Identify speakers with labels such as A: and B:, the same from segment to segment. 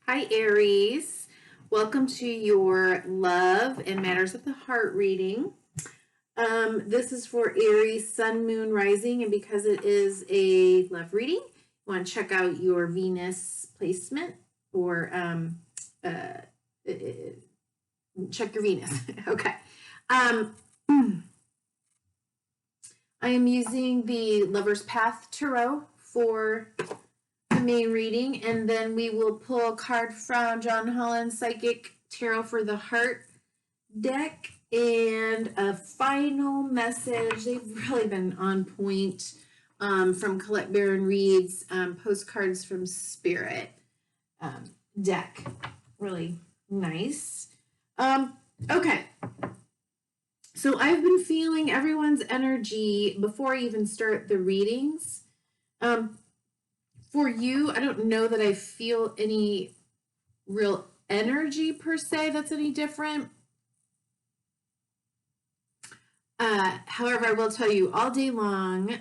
A: Hi, Aries. Welcome to your Love and Matters of the Heart reading. This is for Aries, Sun, Moon, Rising, and because it is a love reading, you want to check out your Venus placement or check your Venus. Okay. I am using the Lover's Path Tarot for the main reading, and then we will pull a card from John Holland's Psychic Tarot for the Heart deck and a final message. They've really been on point from Colette Baron Reed's Postcards from Spirit deck. Really nice. Okay. So I've been feeling everyone's energy before I even start the readings. For you, I don't know that I feel any real energy per se that's any different. However, I will tell you all day long,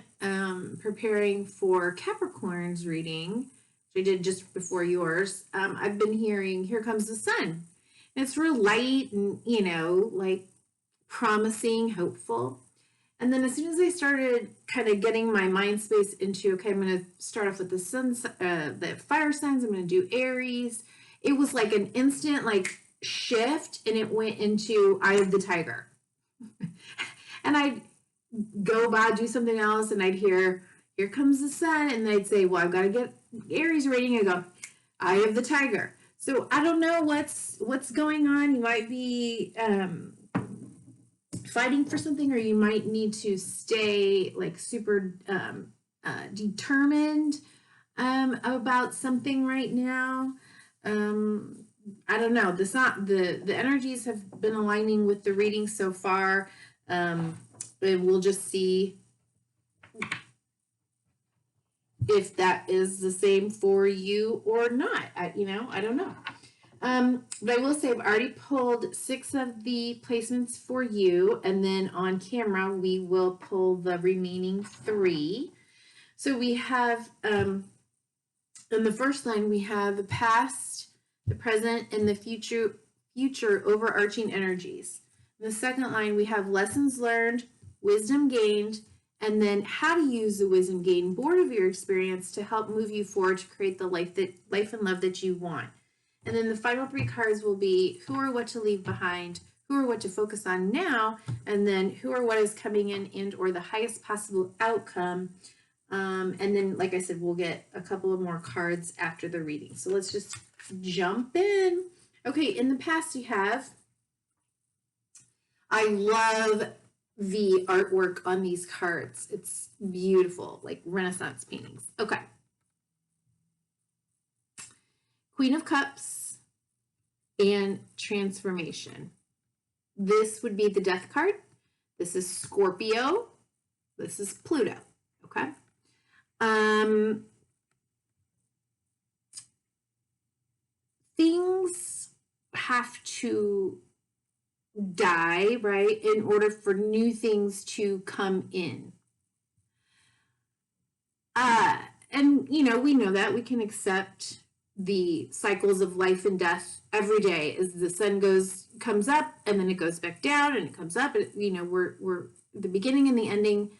A: preparing for Capricorn's reading, which I did just before yours, I've been hearing, here comes the sun. And it's real light and, like promising, hopeful. And then as soon as I started kind of getting my mind space into, okay, I'm going to start off with the the fire signs. I'm going to do Aries. It was like an instant shift, and it went into Eye of the Tiger. And I'd go by, do something else, and I'd hear, here comes the sun. And they'd say, well, I've got to get Aries reading. I go, Eye of the Tiger. So I don't know what's going on. You might be fighting for something, or you might need to stay like super determined about something right now. I don't know. The energies have been aligning with the reading so far. And we'll just see if that is the same for you or not. I don't know. But I will say I've already pulled 6 of the placements for you, and then on camera we will pull the remaining 3. So we have, in the first line, we have the past, the present, and the future overarching energies. In the second line, we have lessons learned, wisdom gained, and then how to use the wisdom gained board of your experience to help move you forward to create the life and love that you want. And then the final 3 cards will be who or what to leave behind, who or what to focus on now, and then who or what is coming in and or the highest possible outcome. And then, like I said, we'll get a couple of more cards after the reading. So let's just jump in. Okay, in the past you have, I love the artwork on these cards. It's beautiful, like Renaissance paintings. Okay. Queen of Cups and Transformation. This would be the Death card. This is Scorpio. This is Pluto. Okay. Things have to die, right, in order for new things to come in. And we know that we can accept the cycles of life and death every day as the sun comes up and then it goes back down and it comes up. We're the beginning and the ending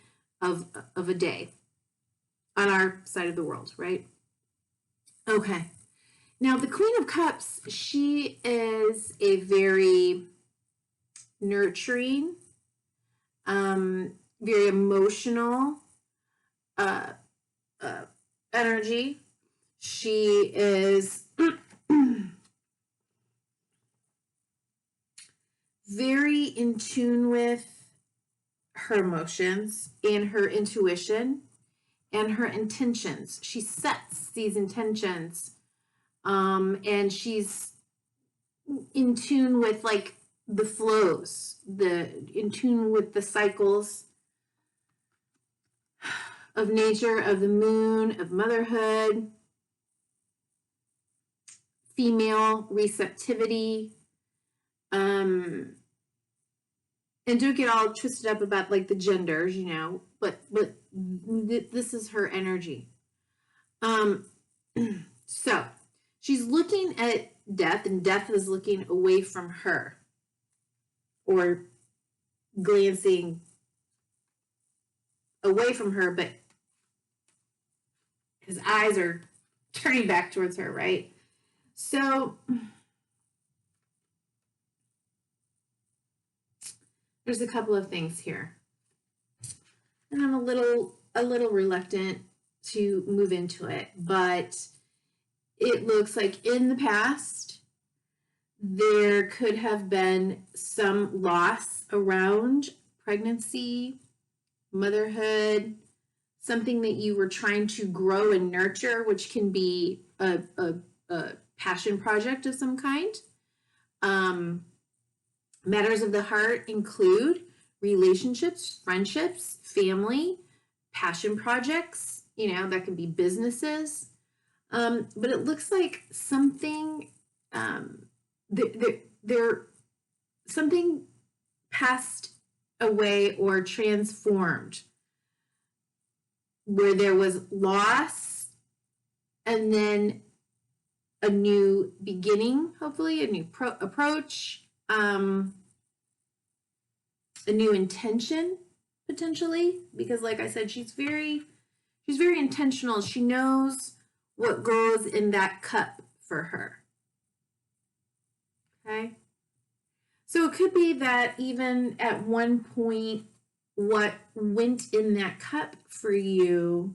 A: of a day on our side of the world, right? Okay. Now the Queen of Cups, she is a very nurturing, very emotional energy. She is very in tune with her emotions and her intuition and her intentions. She sets these intentions, and she's in tune with like the flows, in tune with the cycles of nature, of the moon, of motherhood, female receptivity, and don't get all twisted up about like the genders, but this is her energy. So she she's looking at death, and death is looking away from her, or glancing away from her, but his eyes are turning back towards her, right? So there's a couple of things here, and I'm a little reluctant to move into it, but it looks like in the past there could have been some loss around pregnancy, motherhood, something that you were trying to grow and nurture, which can be a passion project of some kind. Matters of the heart include relationships, friendships, family, passion projects, that can be businesses. But it looks like something, something passed away or transformed, where there was loss and then a new beginning, hopefully a new approach, a new intention, potentially, because like I said, she's very intentional. She knows what goes in that cup for her. Okay. So it could be that even at one point, what went in that cup for you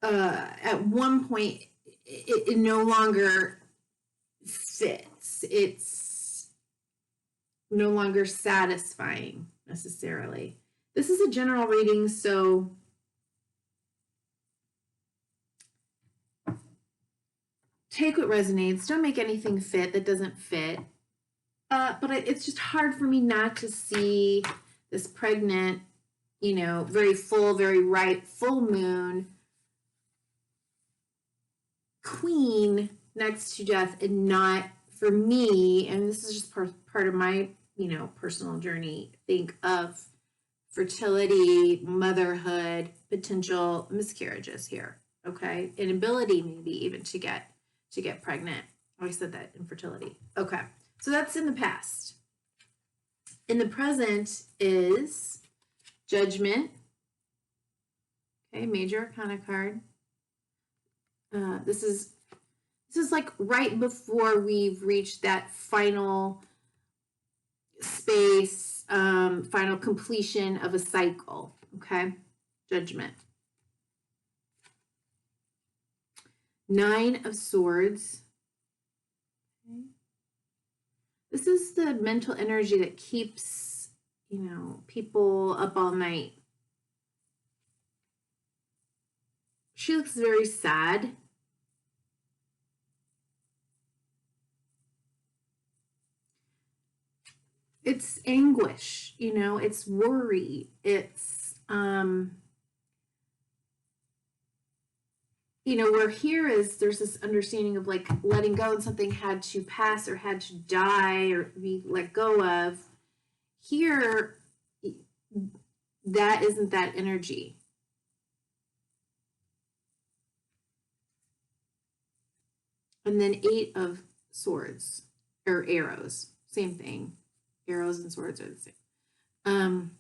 A: at one point, it no longer fits. It's no longer satisfying necessarily. This is a general reading, so take what resonates. Don't make anything fit that doesn't fit. But it's just hard for me not to see this pregnant, very full, very ripe, full moon queen next to death, and not, for me, and this is just part of my, personal journey, think of fertility, motherhood, potential miscarriages here, okay? Inability maybe even to get pregnant. I always said that, infertility. Okay, so that's in the past. In the present is Judgment. Okay, Major Arcana card. This is like right before we've reached that final space, final completion of a cycle. Okay, Judgment. 9 of Swords. Okay. This is the mental energy that keeps, people up all night. She looks very sad. It's anguish, it's worry. It's, where here is, there's this understanding of like letting go, and something had to pass or had to die or be let go of. Here, that isn't that energy. And then 8 of Swords, or arrows, same thing. Arrows and swords are the same.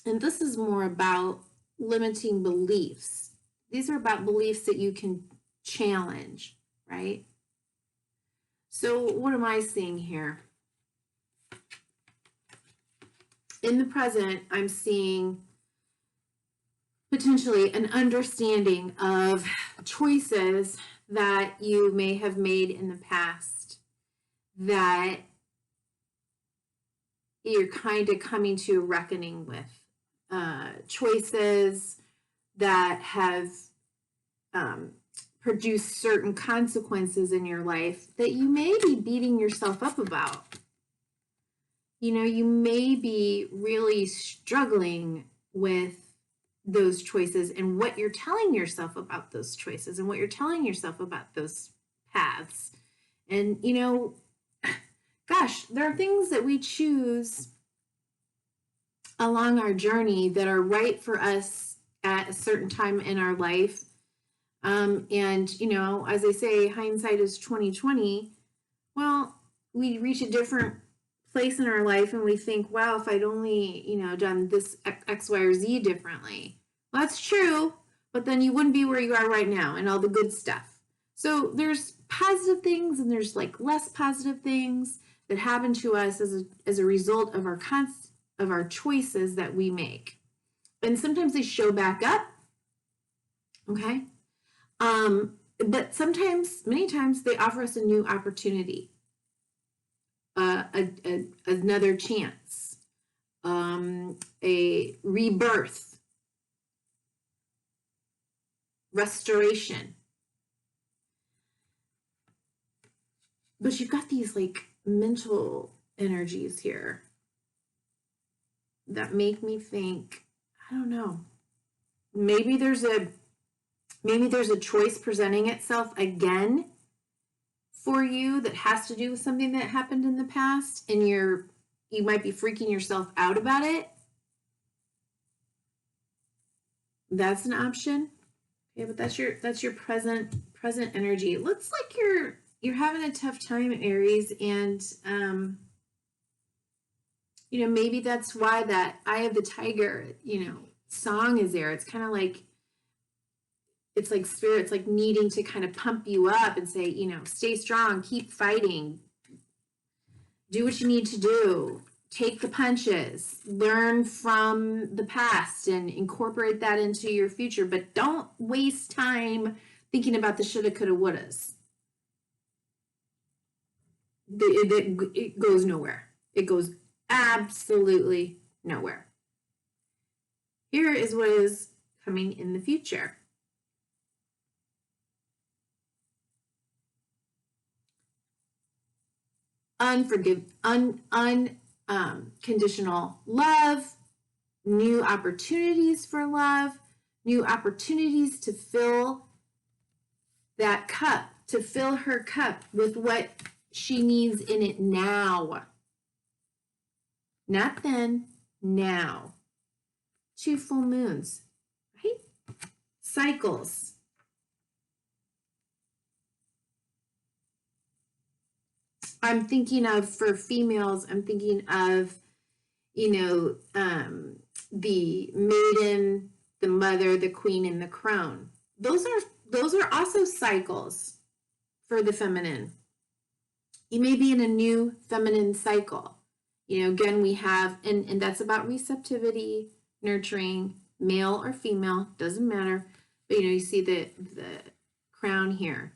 A: And this is more about limiting beliefs. These are about beliefs that you can challenge, right? So what am I seeing here? In the present, I'm seeing potentially an understanding of choices that you may have made in the past that you're kind of coming to a reckoning with. Choices that have produced certain consequences in your life that you may be beating yourself up about. You may be really struggling with those choices and what you're telling yourself about those choices and what you're telling yourself about those paths. And, gosh, there are things that we choose along our journey that are right for us at a certain time in our life. And, you know, as they say, hindsight is 2020. Well, we reach a different place in our life and we think, wow, if I'd only, you know, done this X, Y, or Z differently. Well, that's true, but then you wouldn't be where you are right now and all the good stuff. So there's positive things and there's like less positive things that happen to us as a result of our choices that we make. And sometimes they show back up. Okay. But sometimes, many times, they offer us a new opportunity, another chance, a rebirth, restoration. But you've got these like mental energies here that make me think, I don't know, maybe there's a choice presenting itself again for you that has to do with something that happened in the past, and you might be freaking yourself out about it. That's an option. Okay, but that's your present energy. It looks like you're having a tough time, Aries, and you know, maybe that's why that Eye of the Tiger, you know, song is there. It's kind of like, it's like spirit's like needing to kind of pump you up and say, you know, stay strong, keep fighting, do what you need to do, take the punches, learn from the past and incorporate that into your future, but don't waste time thinking about the shoulda, coulda, wouldas. It goes nowhere. It goes absolutely nowhere. Here is what is coming in the future. Unconditional love, new opportunities for love, new opportunities to fill that cup, to fill her cup with what she needs in it now. Not then, now. 2 full moons, right? Cycles. I'm thinking of, for females, I'm thinking of, you know, the maiden, the mother, the queen, and the crone. Those are also cycles for the feminine. You may be in a new feminine cycle. You know, again, we have, and that's about receptivity, nurturing, male or female, doesn't matter. But, you know, you see the crown here.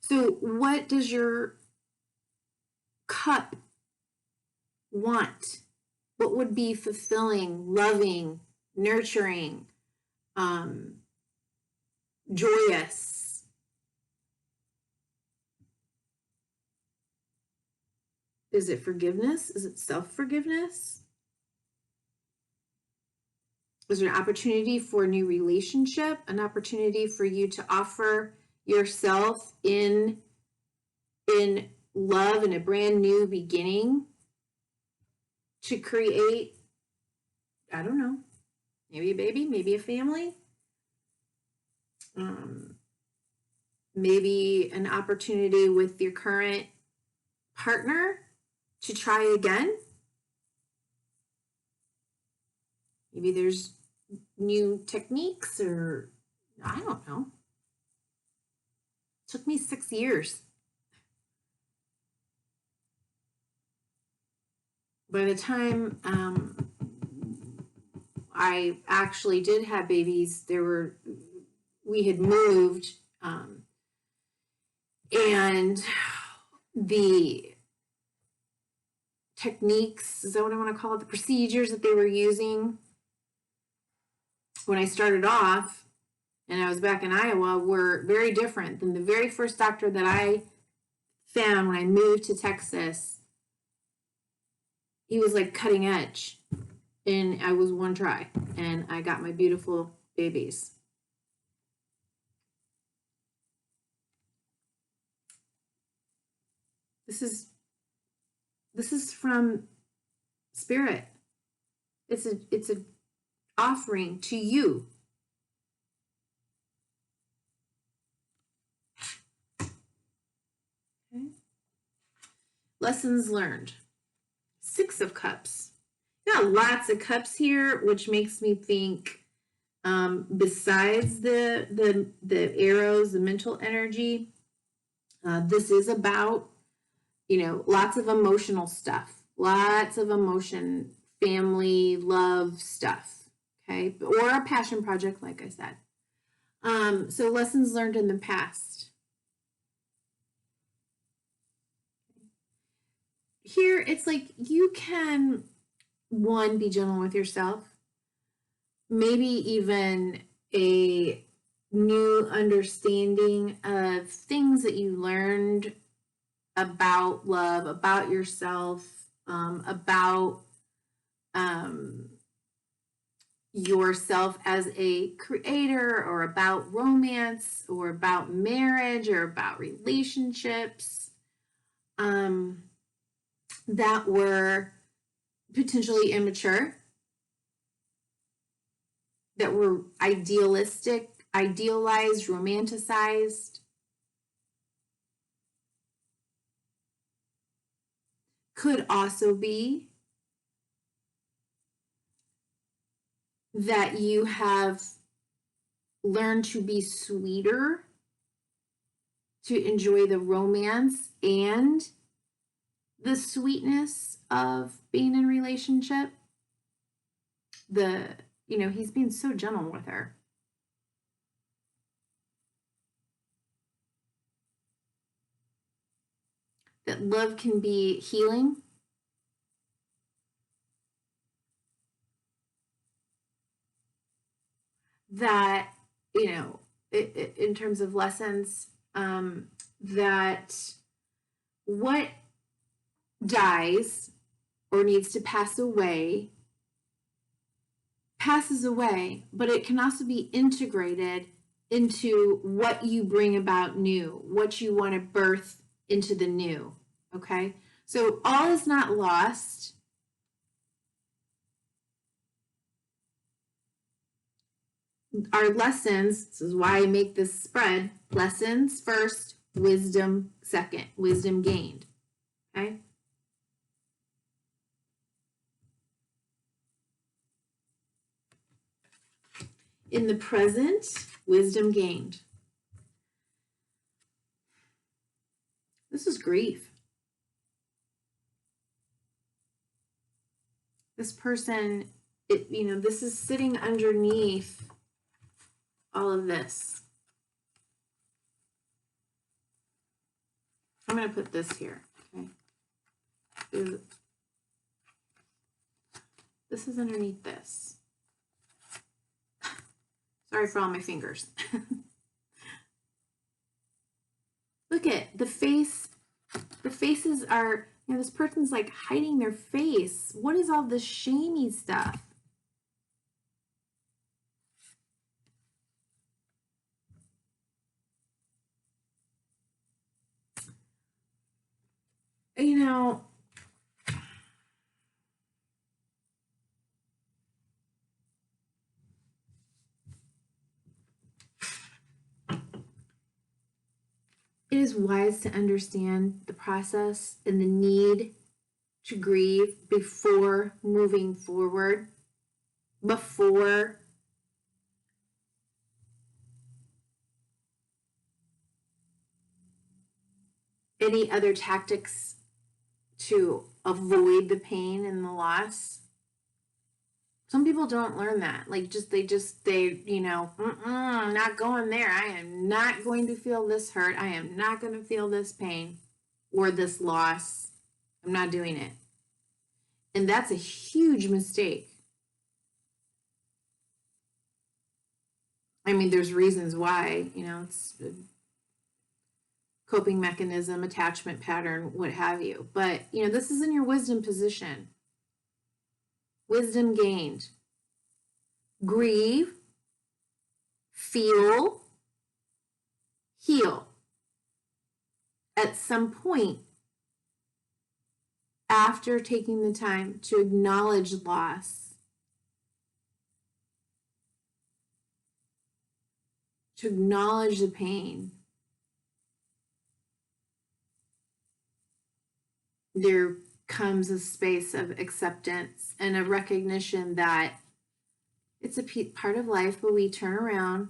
A: So what does your cup want? What would be fulfilling, loving, nurturing, joyous? Is it forgiveness? Is it self-forgiveness? Is there an opportunity for a new relationship? An opportunity for you to offer yourself in love and a brand new beginning, to create, I don't know, maybe a baby, maybe a family, maybe an opportunity with your current partner to try again. Maybe there's new techniques, or I don't know. It took me 6 years. By the time I actually did have babies, we had moved, and the techniques, is that what I want to call it, the procedures that they were using when I started off and I was back in Iowa were very different than the very first doctor that I found when I moved to Texas. He was like cutting edge, and I was one try, and I got my beautiful babies. This is from Spirit. It's a offering to you. Okay. Lessons learned. 6 of Cups. Got lots of cups here, which makes me think, besides the arrows, the mental energy, this is about, lots of emotional stuff, lots of emotion, family, love stuff, okay? Or a passion project, like I said. So lessons learned in the past. Here, it's like you can, one, be gentle with yourself, maybe even a new understanding of things that you learned about love, about yourself, about yourself as a creator, or about romance, or about marriage, or about relationships that were potentially immature, that were idealistic, idealized, romanticized. Could also be that you have learned to be sweeter, to enjoy the romance and the sweetness of being in a relationship. He's being so gentle with her. That love can be healing. That, in terms of lessons, that what dies or needs to pass away passes away, but it can also be integrated into what you bring about new, what you want to birth into the new. Okay, so all is not lost. Our lessons, this is why I make this spread, lessons first, wisdom second, wisdom gained. Okay. In the present, wisdom gained. This is grief. This person, this is sitting underneath all of this. I'm going to put this here, okay? This is underneath this. Sorry for all my fingers. Look at the face. The faces are, this person's like hiding their face. What is all this shamey stuff? It is wise to understand the process and the need to grieve before moving forward, before any other tactics to avoid the pain and the loss. Some people don't learn that. Like, not going there. I am not going to feel this hurt. I am not going to feel this pain or this loss. I'm not doing it. And that's a huge mistake. I mean, there's reasons why, it's a coping mechanism, attachment pattern, what have you. But, this is in your wisdom position. Wisdom gained. Grieve, feel, heal. At some point, after taking the time to acknowledge loss, to acknowledge the pain. There comes a space of acceptance and a recognition that it's a part of life, but we turn around,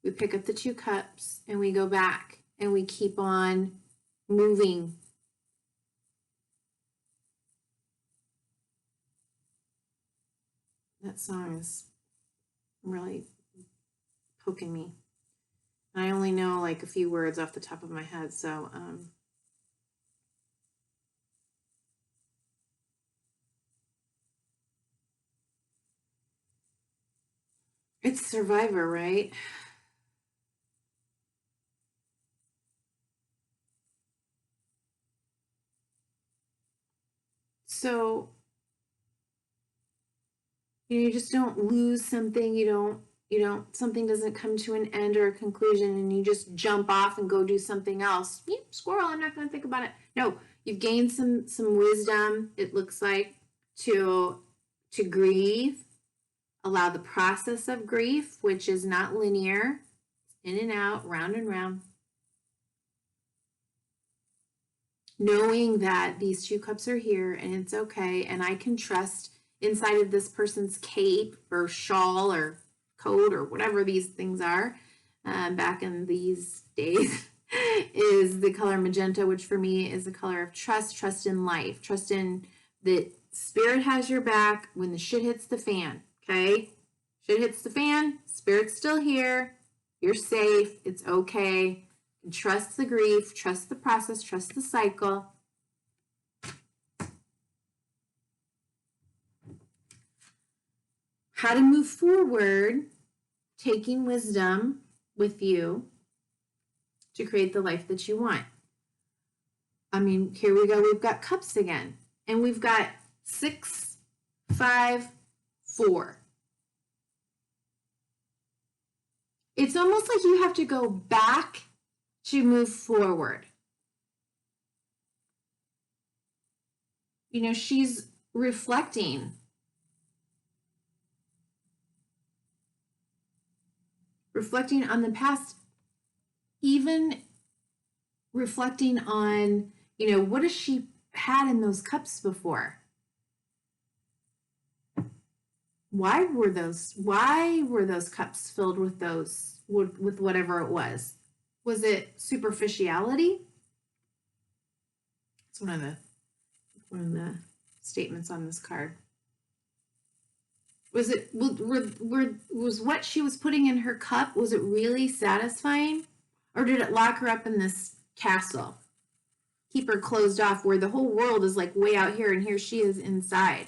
A: we pick up the 2 cups, and we go back, and we keep on moving. That song is really poking me. I only know like a few words off the top of my head, so it's Survivor, right? So you just don't lose something, you don't, something doesn't come to an end or a conclusion and you just jump off and go do something else. Yep, squirrel, I'm not going to think about it. No, you've gained some wisdom, it looks like, to grieve, allow the process of grief, which is not linear, in and out, round and round. Knowing that these 2 cups are here and it's okay, and I can trust inside of this person's cape or shawl or coat or whatever these things are, back in these days, is the color magenta, which for me is the color of trust in life, trust in that spirit has your back when the shit hits the fan, okay? Shit hits the fan, spirit's still here, you're safe, it's okay. Trust the grief, trust the process, trust the cycle. How to move forward, taking wisdom with you to create the life that you want. I mean, here we go. We've got cups again. And we've got 6, 5, 4. It's almost like you have to go back to move forward. You know, she's reflecting. Reflecting on the past, even reflecting on, you know, what has she had in those cups before? Why were those cups filled with with whatever it was? Was it superficiality? It's one of the statements on this card. Was it was what she was putting in her cup, was it really satisfying? Or did it lock her up in this castle? Keep her closed off where the whole world is like way out here and here she is inside.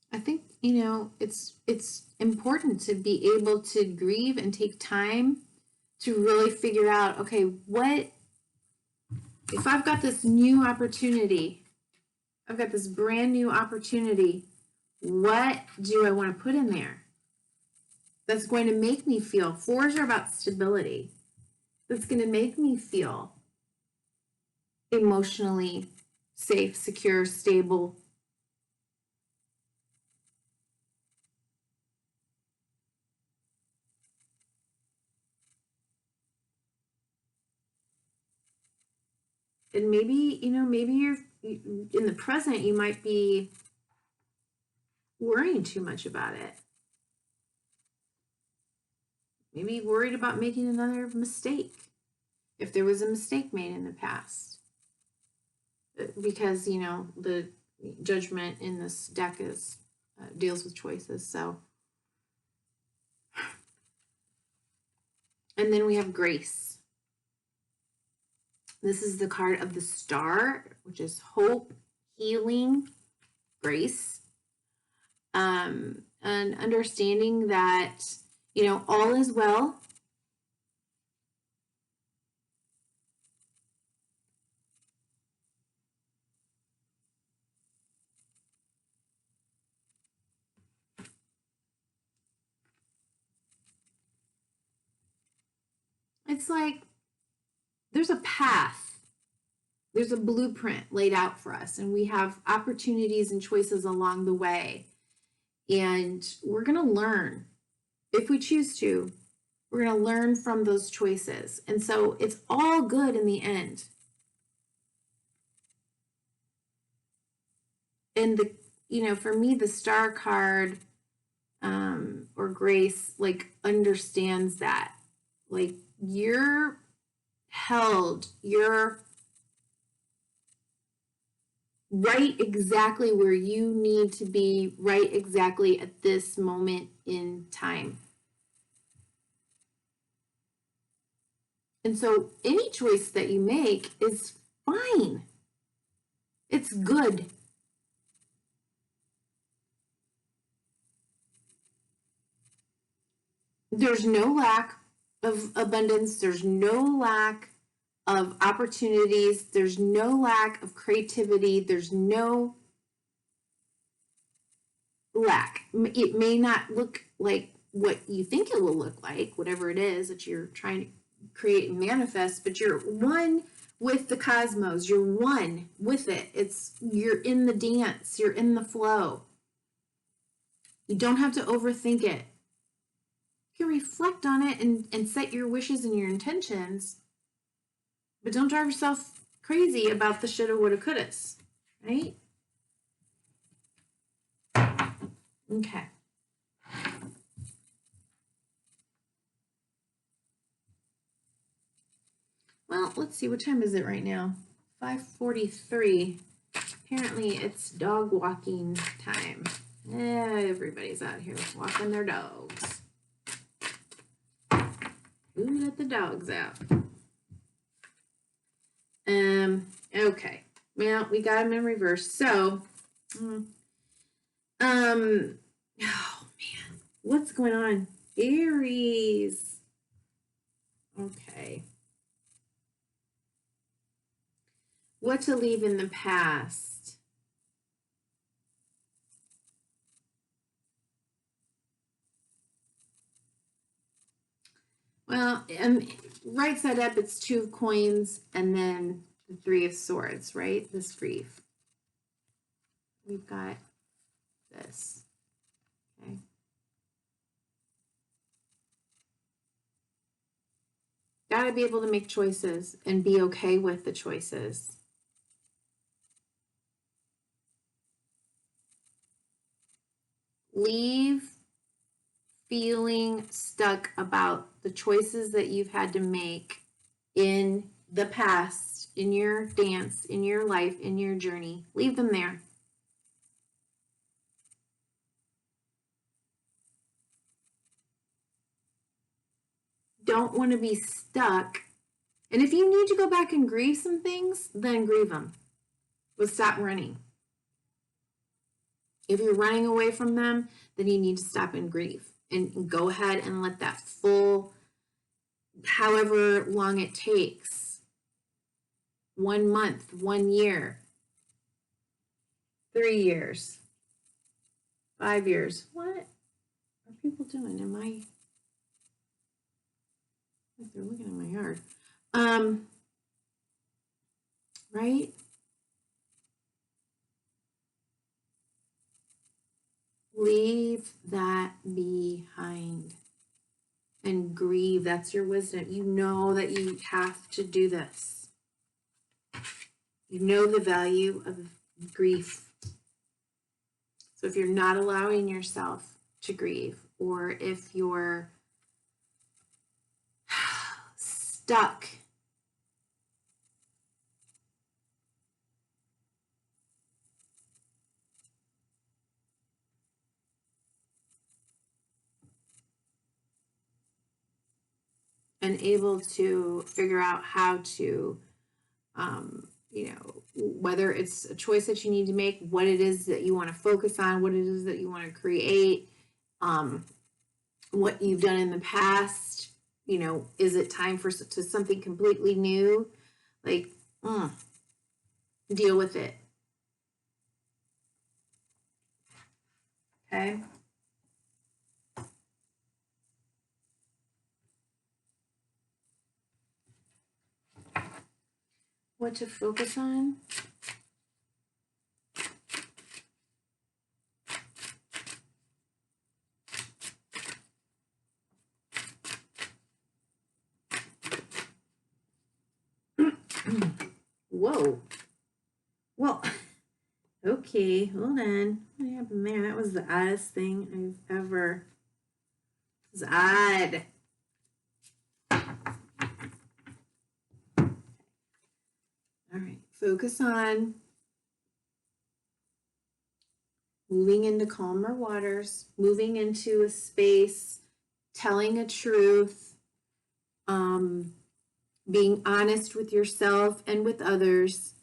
A: I think, you know, it's important to be able to grieve and take time to really figure out, okay, what if I've got this new opportunity, I've got this brand new opportunity, what do I want to put in there that's going to make me feel, 4s are about stability, that's going to make me feel emotionally safe, secure, stable. And maybe, you know, maybe you're in the present, you might be worrying too much about it. Maybe worried about making another mistake, if there was a mistake made in the past. Because, you know, the judgment in this deck is deals with choices, so. And then we have grace. This is the card of the star, which is hope, healing, grace, and understanding that, you know, all is well. It's like there's a path. There's a blueprint laid out for us, and we have opportunities and choices along the way. And we're going to learn. If we choose to, we're going to learn from those choices. And so it's all good in the end. And for me, the star card or grace, like, understands that. Like, you're held, you're right exactly where you need to be, right exactly at this moment in time. And so any choice that you make is fine. It's good. There's no lack of abundance. There's no lack of opportunities. There's no lack of creativity. There's no lack. It may not look like what you think it will look like, whatever it is that you're trying to create and manifest, but you're one with the cosmos. You're one with it. You're in the dance. You're in the flow. You don't have to overthink it. You can reflect on it and set your wishes and your intentions, but don't drive yourself crazy about the shoulda, woulda, couldas, right? Okay. Well, let's see. What time is it right now? 5:43. Apparently, it's dog walking time. Everybody's out here walking their dogs. Who let the dogs out? Okay. Well, we got them in reverse. So, oh man, what's going on? Aries. Okay. What to leave in the past? Well, right side up, it's 2 of coins, and then the 3 of swords, right? This grief. We've got this. Okay. Got to be able to make choices and be okay with the choices. Leave feeling stuck about the choices that you've had to make in the past, in your dance, in your life, in your journey. Leave them there. Don't want to be stuck. And if you need to go back and grieve some things, then grieve them. But stop running. If you're running away from them, then you need to stop and grieve. And go ahead and let that full, however long it takes, 1 month, 1 year, 3 years, 5 years. What are people doing? They're looking at my yard. Right? Leave that behind and grieve. That's your wisdom. You know that you have to do this. You know the value of grief. So if you're not allowing yourself to grieve, or if you're stuck and able to figure out how to, whether it's a choice that you need to make, what it is that you want to focus on, what it is that you want to create, what you've done in the past, is it time for something completely new? Like, deal with it. Okay. what to focus on. Whoa. Well, okay, hold on. What happened there? That was the oddest thing I've ever. It's odd. All right, focus on moving into calmer waters, moving into a space, telling a truth, being honest with yourself and with others,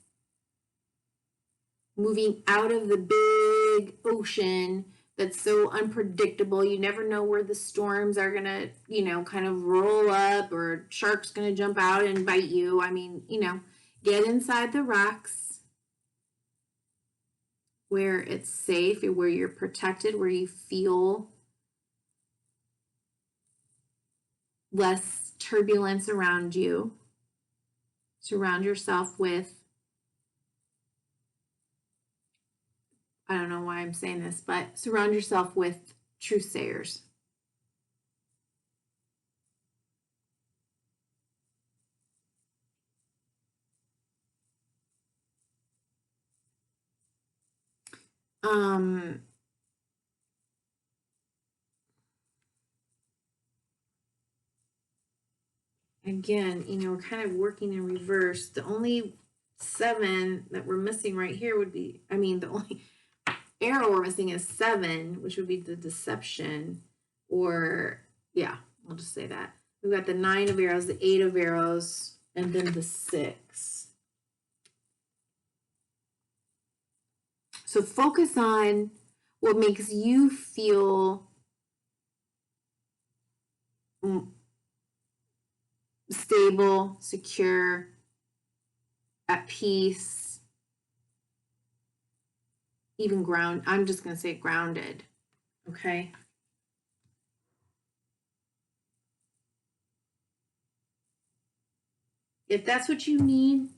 A: moving out of the big ocean that's so unpredictable. You never know where the storms are going to, kind of roll up, or sharks going to jump out and bite you. I mean, get inside the rocks where it's safe, where you're protected, where you feel less turbulence around you. Surround yourself with, I don't know why I'm saying this, but surround yourself with truth sayers. Again, we're kind of working in reverse. The only 7 that we're missing right here would be, the only arrow we're missing is 7, which would be the deception, or, yeah, I'll just say that. We've got the 9 of arrows, the 8 of arrows, and then the 6. So focus on what makes you feel stable, secure, at peace, even I'm just going to say grounded, okay? If that's what you need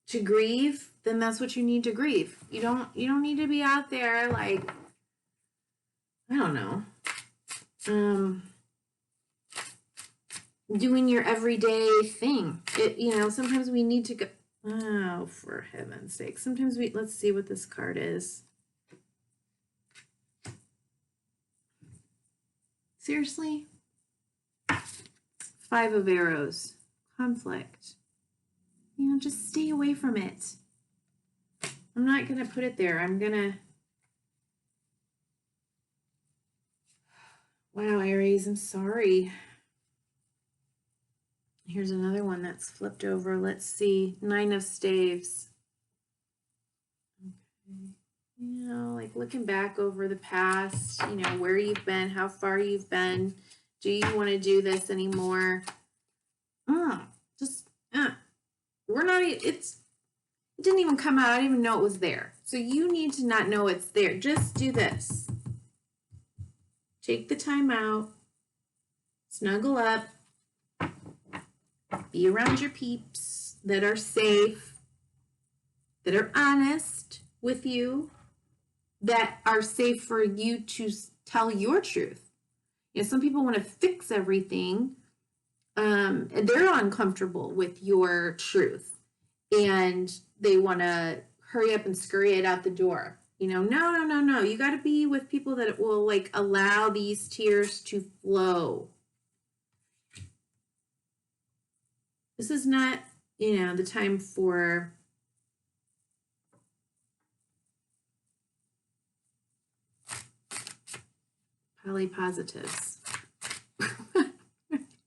A: to grieve, then that's what you need to grieve. You don't need to be out there like, I don't know, doing your everyday thing. Sometimes we need to go, oh, for heaven's sake. Sometimes let's see what this card is. Seriously? 5 of arrows, conflict. Just stay away from it. I'm not going to put it there. I'm going to, wow, Aries, I'm sorry. Here's another one that's flipped over. Let's see. 9 of staves. Okay. Like looking back over the past, where you've been, how far you've been. Do you want to do this anymore? It didn't even come out. I didn't even know it was there. So you need to not know it's there. Just do this. Take the time out. Snuggle up. Be around your peeps that are safe, that are honest with you, that are safe for you to tell your truth. Some people want to fix everything, and they're uncomfortable with your truth, and they want to hurry up and scurry it out the door. No. You got to be with people that will allow these tears to flow. This is not, the time for polypositives.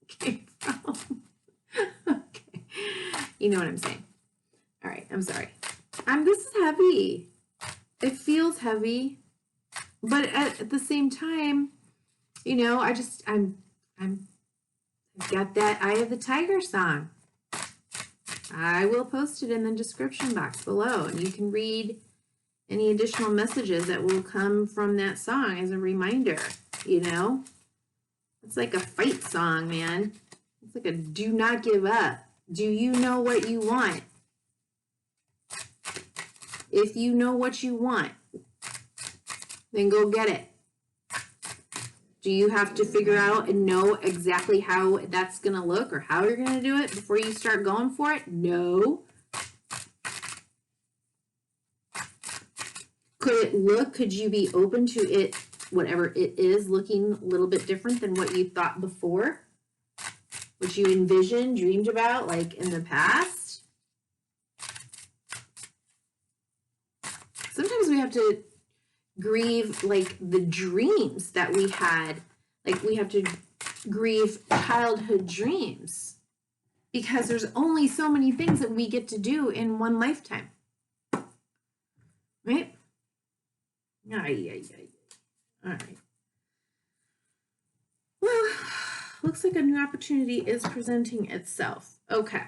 A: Okay. You know what I'm saying. All right, I'm sorry. This is heavy. It feels heavy, but at the same time, I've got that Eye of the Tiger song. I will post it in the description box below, and you can read any additional messages that will come from that song as a reminder. It's like a fight song, man. It's like a do not give up. Do you know what you want? If you know what you want, then go get it. Do you have to figure out and know exactly how that's going to look or how you're going to do it before you start going for it? No. Could you be open to it, whatever it is, looking a little bit different than what you thought before? What you envisioned, dreamed about, like in the past? Sometimes we have to grieve like the dreams that we had. Like we have to grieve childhood dreams because there's only so many things that we get to do in one lifetime. Right? All right. Well, looks like a new opportunity is presenting itself. Okay.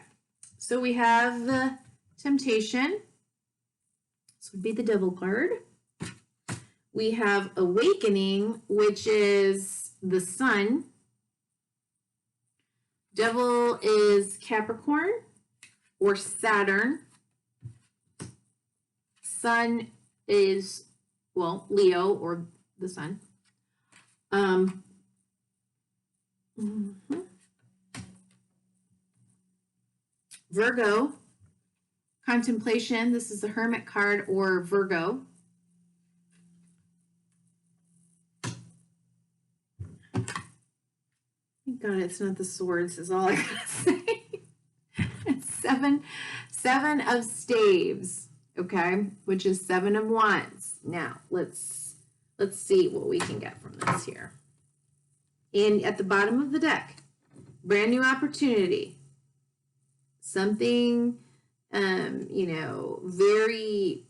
A: So we have the temptation. This would be the devil card. We have awakening, which is the sun. Devil is Capricorn or Saturn. Sun is, well, Leo or the sun. Virgo, contemplation. This is the Hermit card or Virgo. Thank God it's not the swords is all I gotta say. It's seven of staves, okay, which is 7 of wands. Now let's see what we can get from this here. And at the bottom of the deck, brand new opportunity. Something, very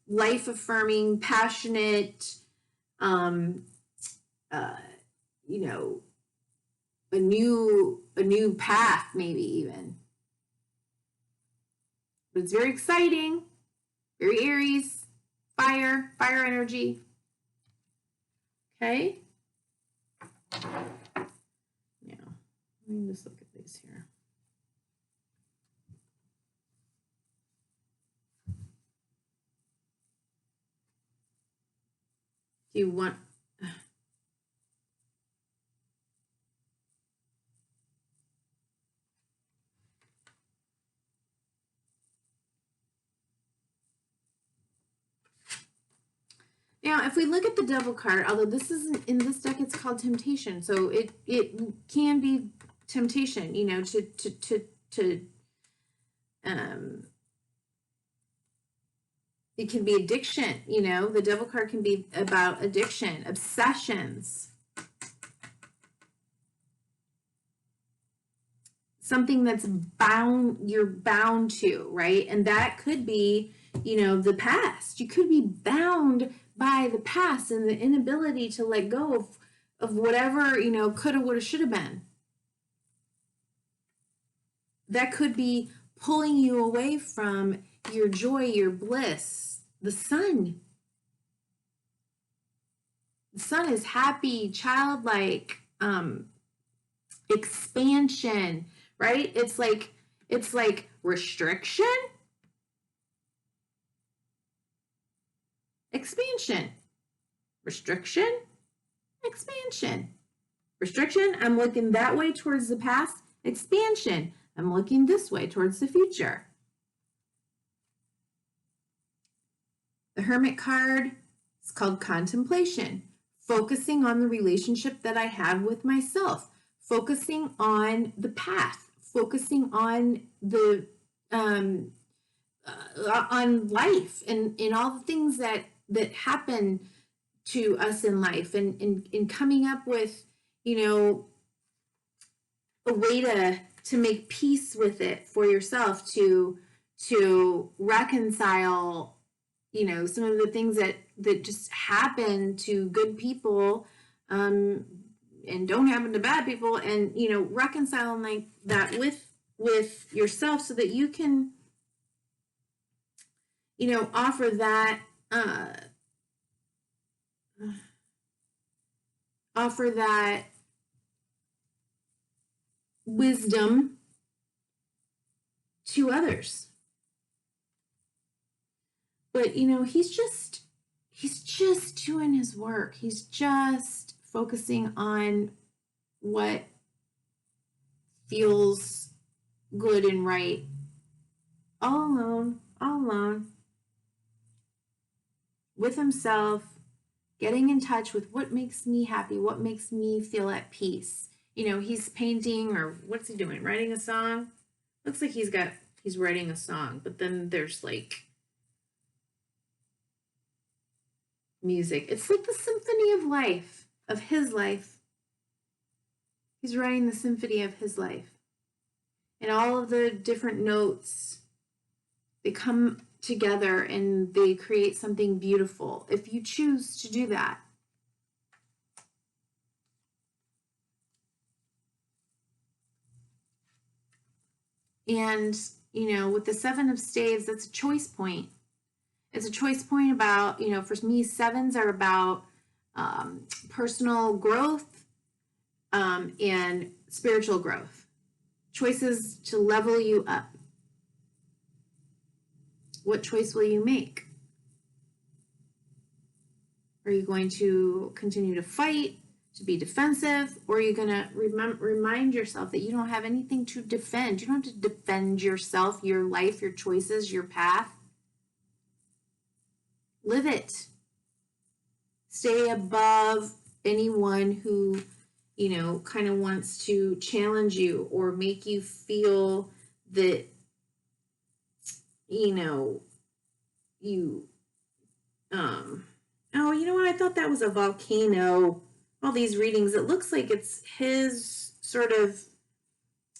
A: life affirming, passionate, a new path, maybe even. But it's very exciting, very Aries, fire energy. Okay. Now, let me just look at these here. Do you want... Now, if we look at the devil card, although this isn't in this deck, it's called temptation. So it can be temptation, it can be addiction, the devil card can be about addiction, obsessions, something that's you're bound to, right? And that could be, the past. You could be bound by the past and the inability to let go of whatever, coulda, woulda, shoulda been. That could be pulling you away from your joy, your bliss. The sun. The sun is happy, childlike, expansion, right? It's like restriction, expansion, restriction, expansion. Restriction, I'm looking that way towards the past. Expansion, I'm looking this way towards the future. The Hermit card is called contemplation, focusing on the relationship that I have with myself, focusing on the path, focusing on the on life and all the things that happen to us in life, and in coming up with a way to make peace with it for yourself, to reconcile some of the things that just happen to good people and don't happen to bad people, and reconciling like that with yourself so that you can offer that wisdom to others. But, you know, he's just doing his work. He's just focusing on what feels good and right. All alone, with himself, getting in touch with what makes me happy, what makes me feel at peace. You know, he's painting, or what's he doing? Writing a song? Looks like he's writing a song, but then there's like music. It's like the symphony of life, of his life. He's writing the symphony of his life. And all of the different notes, they come together and they create something beautiful if you choose to do that. And, you know, with the Seven of Staves, that's a choice point. It's a choice point about, you know, for me, sevens are about personal growth and spiritual growth. Choices to level you up. What choice will you make? Are you going to continue to fight, to be defensive, or are you going to remind yourself that you don't have anything to defend? You don't have to defend yourself, your life, your choices, your path. Live it. Stay above anyone who, you know, kind of wants to challenge you or make you feel that, you know, you, oh, you know what? I thought that was a volcano. All these readings, it looks like it's his sort of,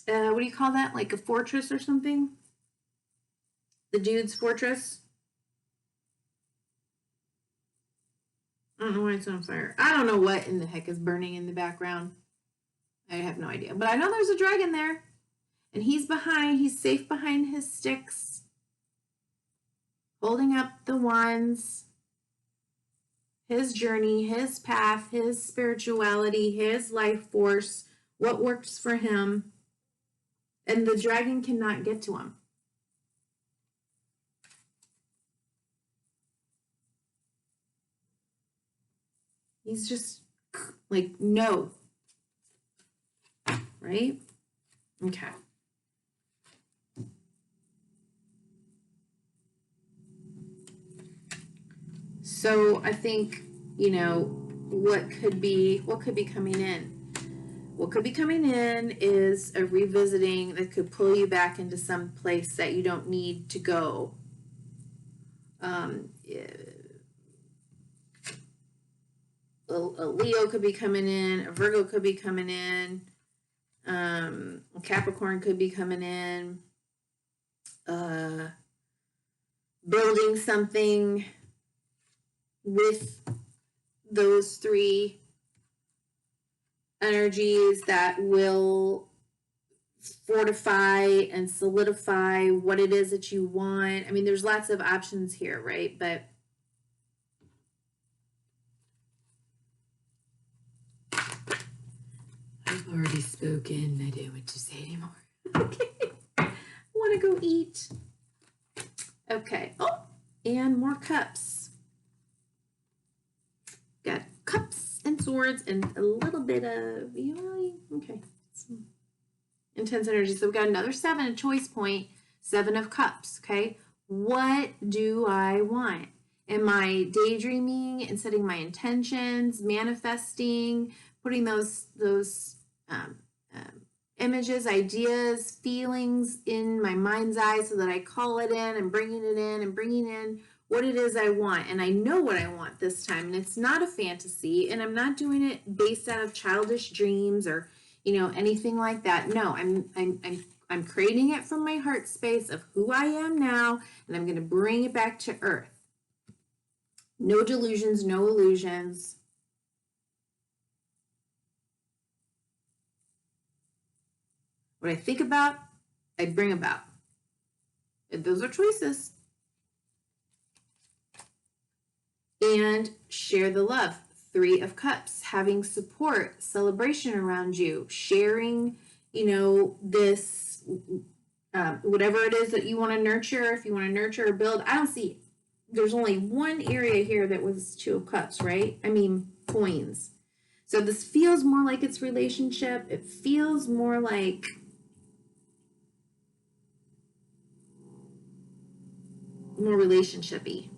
A: what do you call that? Like a fortress or something? The dude's fortress? I don't know why it's on fire. I don't know what in the heck is burning in the background. I have no idea. But I know there's a dragon there. And he's safe behind his sticks. Holding up the wands. His journey, his path, his spirituality, his life force, what works for him. And the dragon cannot get to him. He's just like, no. Right? Okay. So I think, you know, what could be coming in? What could be coming in is a revisiting that could pull you back into some place that you don't need to go. A Leo could be coming in, a Virgo could be coming in, a Capricorn could be coming in, building something with those three energies that will fortify and solidify what it is that you want. I mean, there's lots of options here, right? But I've already spoken. I don't want to say anymore. Okay. I want to go eat. Okay. Oh, and more cups. Got cups and swords and a little bit of, you know, okay. Some intense energy. So we've got another 7, a choice point, 7 of cups, okay? What do I want? Am I daydreaming and setting my intentions, manifesting, putting those images, ideas, feelings in my mind's eye so that I call it in and bringing it in and bringing in what it is I want? And I know what I want this time, and it's not a fantasy, and I'm not doing it based out of childish dreams or, you know, anything like that. No, I'm creating it from my heart space of who I am now, and I'm going to bring it back to earth. No delusions, no illusions. What I think about, I bring about. And those are choices. And share the love. 3 of Cups, having support, celebration around you, sharing, you know, this whatever it is that you want to nurture, if you want to nurture or build. I don't see, there's only one area here that was Two of Cups, right? I mean, coins. So this feels more like it's relationship. It feels more like more relationship-y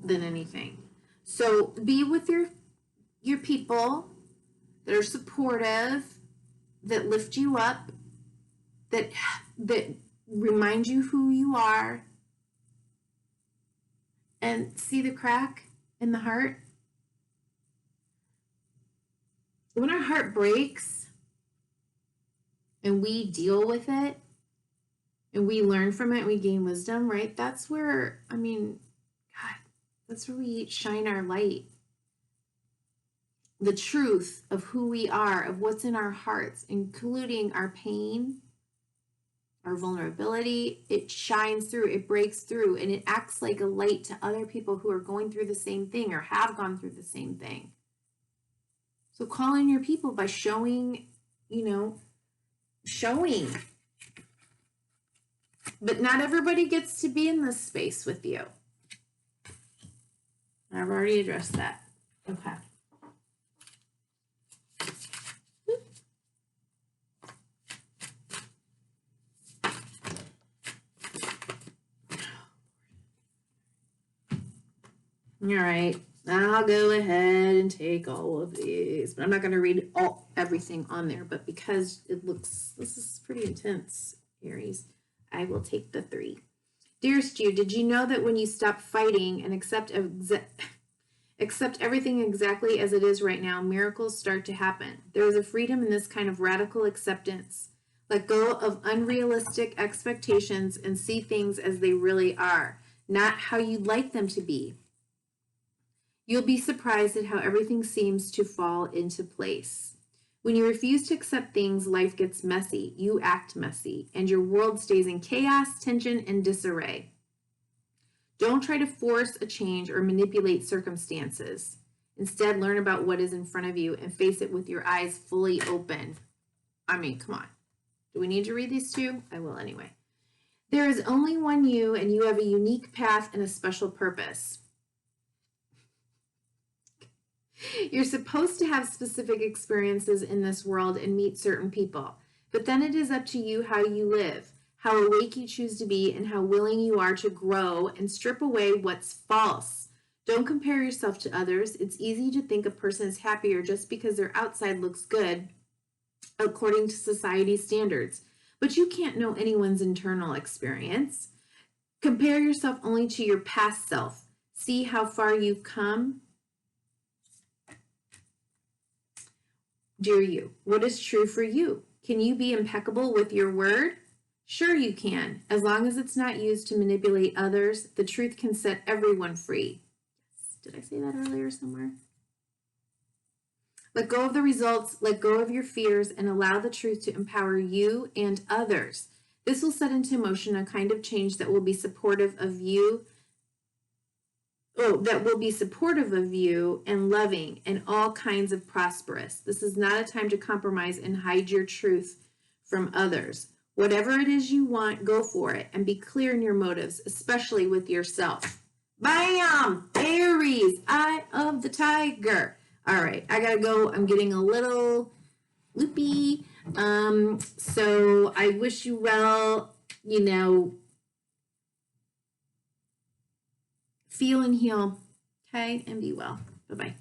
A: than anything. So be with your people that are supportive, that lift you up, that remind you who you are, and see the crack in the heart. When our heart breaks and we deal with it and we learn from it and we gain wisdom, right? That's where, I mean, God, that's where we shine our light. The truth of who we are, of what's in our hearts, including our pain, our vulnerability, it shines through, it breaks through, and it acts like a light to other people who are going through the same thing or have gone through the same thing. So call in your people by showing, showing. But not everybody gets to be in this space with you. I've already addressed that. Okay. All right. I'll go ahead and take all of these, but I'm not going to read everything on there, but because this is pretty intense, Aries, I will take the 3. Dearest you, did you know that when you stop fighting and accept everything exactly as it is right now, miracles start to happen? There is a freedom in this kind of radical acceptance. Let go of unrealistic expectations and see things as they really are, not how you'd like them to be. You'll be surprised at how everything seems to fall into place. When you refuse to accept things, life gets messy. You act messy, and your world stays in chaos, tension, and disarray. Don't try to force a change or manipulate circumstances. Instead, learn about what is in front of you and face it with your eyes fully open. I mean, come on. Do we need to read these two? I will anyway. There is only one you, and you have a unique path and a special purpose. You're supposed to have specific experiences in this world and meet certain people, but then it is up to you how you live, how awake you choose to be, and how willing you are to grow and strip away what's false. Don't compare yourself to others. It's easy to think a person is happier just because their outside looks good according to society's standards, but you can't know anyone's internal experience. Compare yourself only to your past self. See how far you've come. Dear you, what is true for you? Can you be impeccable with your word? Sure you can. As long as it's not used to manipulate others, the truth can set everyone free. Did I say that earlier somewhere? Let go of the results, let go of your fears, and allow the truth to empower you and others. This will set into motion a kind of change that will be supportive of you. That will be supportive of you and loving and all kinds of prosperous. This is not a time to compromise and hide your truth from others. Whatever it is you want, go for it and be clear in your motives, especially with yourself. Bam! Aries, Eye of the Tiger. All right, I gotta go. I'm getting a little loopy. So I wish you well, feel and heal, okay? And be well. Bye-bye.